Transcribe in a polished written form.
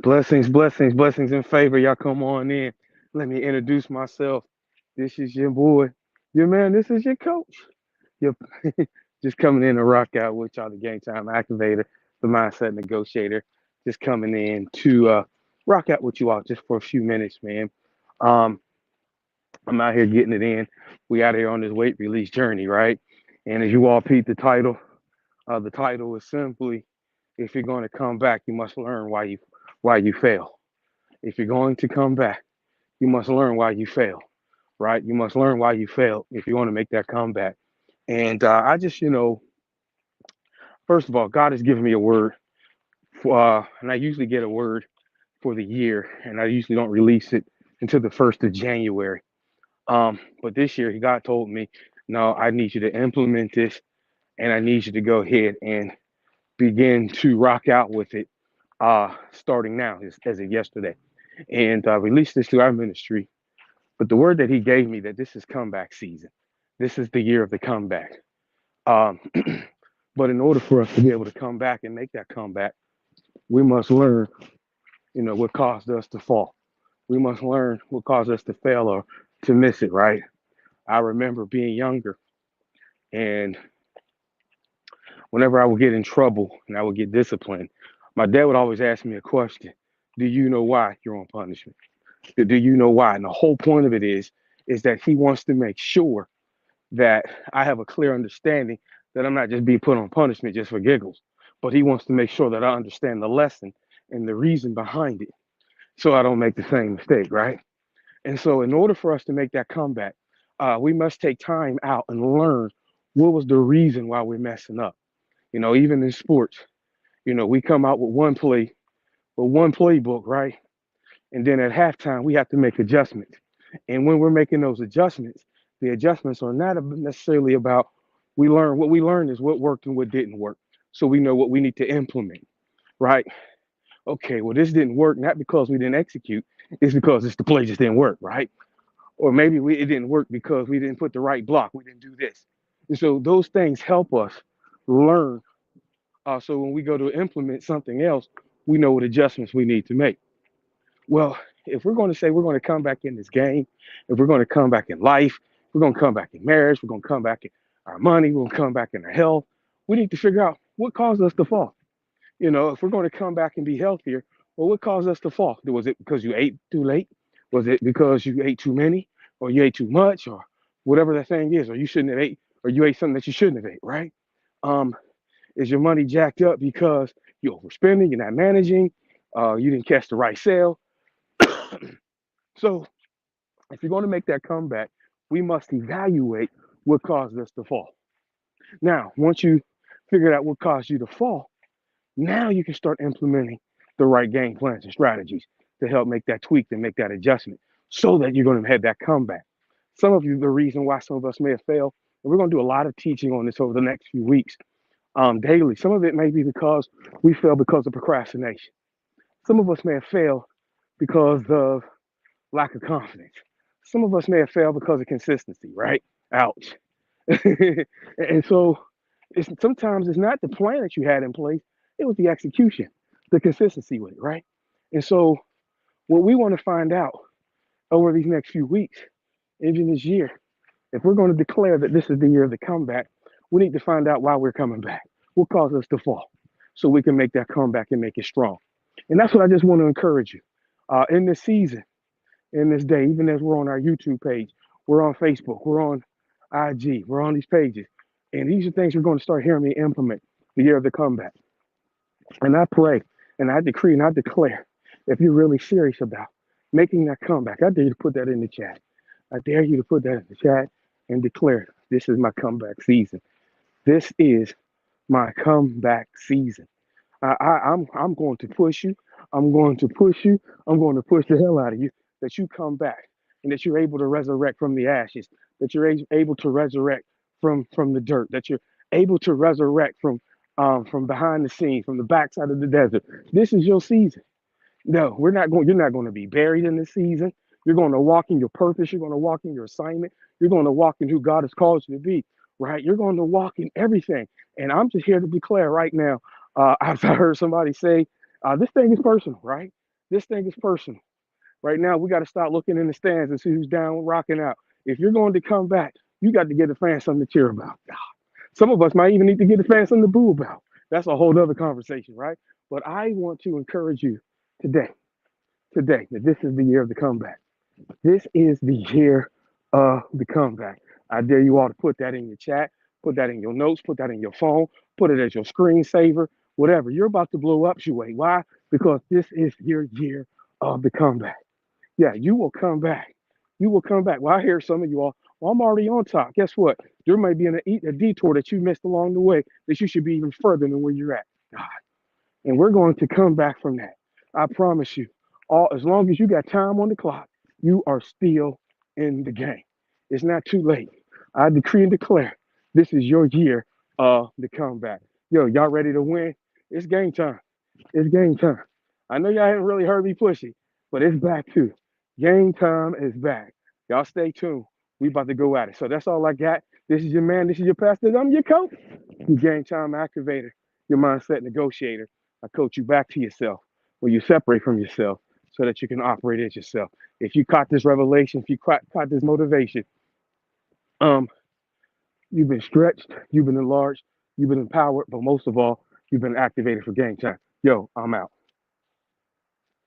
Blessings, blessings, blessings in favor. Y'all come on in. Let me introduce myself. This is your boy, your man. This is your coach. Your just coming in to rock out with y'all, the game time activator, the mindset negotiator. Just coming in to rock out with you all just for a few minutes, man. Um, I'm out here getting it in. We out here on this weight release journey, right? And as you all peep the title is simply, if you're going to come back, you must learn why you fail. If you're going to come back, you must learn why you fail, right? You must learn why you failed if you want to make that comeback. And I just, first of all, God has given me a word, and I usually get a word for the year, and I usually don't release it until the 1st of January. But this year, God told me, no, I need you to implement this, and I need you to go ahead and begin to rock out with it starting now, as of yesterday, and release this to our ministry. But the word that he gave me that this is comeback season. This is the year of the comeback. Um, but in order for us to be able to come back and make that comeback, we must learn, what caused us to fall. We must learn what caused us to fail or to miss it, right? I remember being younger, and whenever I would get in trouble and I would get disciplined, my dad would always ask me a question. Do you know why you're on punishment? Do you know why? And the whole point of it is that he wants to make sure that I have a clear understanding that I'm not just being put on punishment just for giggles, but he wants to make sure that I understand the lesson and the reason behind it so I don't make the same mistake, right? And so, in order for us to make that comeback, we must take time out and learn what was the reason why we're messing up. Even in sports, we come out with one playbook, right? And then at halftime, we have to make adjustments. And when we're making those adjustments, the adjustments are not necessarily about what we learn is what worked and what didn't work. So we know what we need to implement, right? Okay, well, this didn't work, not because we didn't execute, it's because the play just didn't work, right? Or maybe it didn't work because we didn't put the right block, we didn't do this. And so those things help us learn. So when we go to implement something else, we know what adjustments we need to make. Well, if we're going to say we're going to come back in this game, if we're going to come back in life, we're going to come back in marriage, we're going to come back in our money, we're going to come back in our health, we need to figure out what caused us to fall. If we're going to come back and be healthier, well, what caused us to fall? Was it because you ate too late? Was it because you ate too many, or you ate too much, or whatever the thing is, or you shouldn't have ate, or you ate something that you shouldn't have ate, right? Um, is your money jacked up because you're overspending, you're not managing, you didn't catch the right sale? So if you're going to make that comeback, we must evaluate what caused us to fall. Now, once you figured out what caused you to fall, now you can start implementing the right game plans and strategies to help make that tweak and make that adjustment so that you're going to have that comeback. Some of you, the reason why some of us may have failed, and we're going to do a lot of teaching on this over the next few weeks daily. Some of it may be because we fail because of procrastination. Some of us may have failed because of lack of confidence. Some of us may have failed because of consistency, right? Ouch. And so sometimes it's not the plan that you had in place, it was the execution, the consistency with it, right? And so what we want to find out over these next few weeks, even this year, if we're going to declare that this is the year of the comeback, we need to find out why we're coming back, what caused us to fall, so we can make that comeback and make it strong. And that's what I just want to encourage you in this season, in this day, even as we're on our YouTube page, we're on Facebook, we're on IG, we're on these pages. And these are things you're going to start hearing me implement the year of the comeback. And I pray and I decree and I declare, if you're really serious about making that comeback, I dare you to put that in the chat. I dare you to put that in the chat and declare this is my comeback season. This is my comeback season. I'm going to push you. I'm going to push you. I'm going to push the hell out of you that you come back and that you're able to resurrect from the ashes, that you're able to resurrect from the dirt, that you're able to resurrect from behind the scenes, from the backside of the desert. This is your season. No, we're not going. You're not going to be buried in this season. You're going to walk in your purpose. You're going to walk in your assignment. You're going to walk in who God has called you to be. Right? You're going to walk in everything. And I'm just here to declare right now. As I heard somebody say, this thing is personal, right? This thing is personal. Right now, we got to start looking in the stands and see who's down, rocking out. If you're going to come back, you got to get the fans something to cheer about. Some of us might even need to get the fans something to boo about. That's a whole other conversation, right? But I want to encourage you today, that this is the year of the comeback. This is the year of the comeback. I dare you all to put that in your chat, put that in your notes, put that in your phone, put it as your screensaver, whatever. You're about to blow up, Shuey. Why? Because this is your year of the comeback. Yeah, you will come back. You will come back. Well, I hear some of you all, well, I'm already on top. Guess what? There might be a detour that you missed along the way that you should be even further than where you're at. God. And we're going to come back from that. I promise you. All as long as you got time on the clock, you are still in the game. It's not too late. I decree and declare this is your year of the comeback. Yo, y'all ready to win? It's game time. It's game time. I know y'all haven't really heard me push it, but it's back too. Game time is back. Y'all stay tuned. We about to go at it. So that's all I got. This is your man. This is your pastor. I'm your coach. Your game time activator. Your mindset negotiator. I coach you back to yourself when you separate from yourself so that you can operate as yourself. If you caught this revelation, if you caught this motivation, um, you've been stretched, you've been enlarged, you've been empowered, but most of all, you've been activated for game time. Yo, I'm out.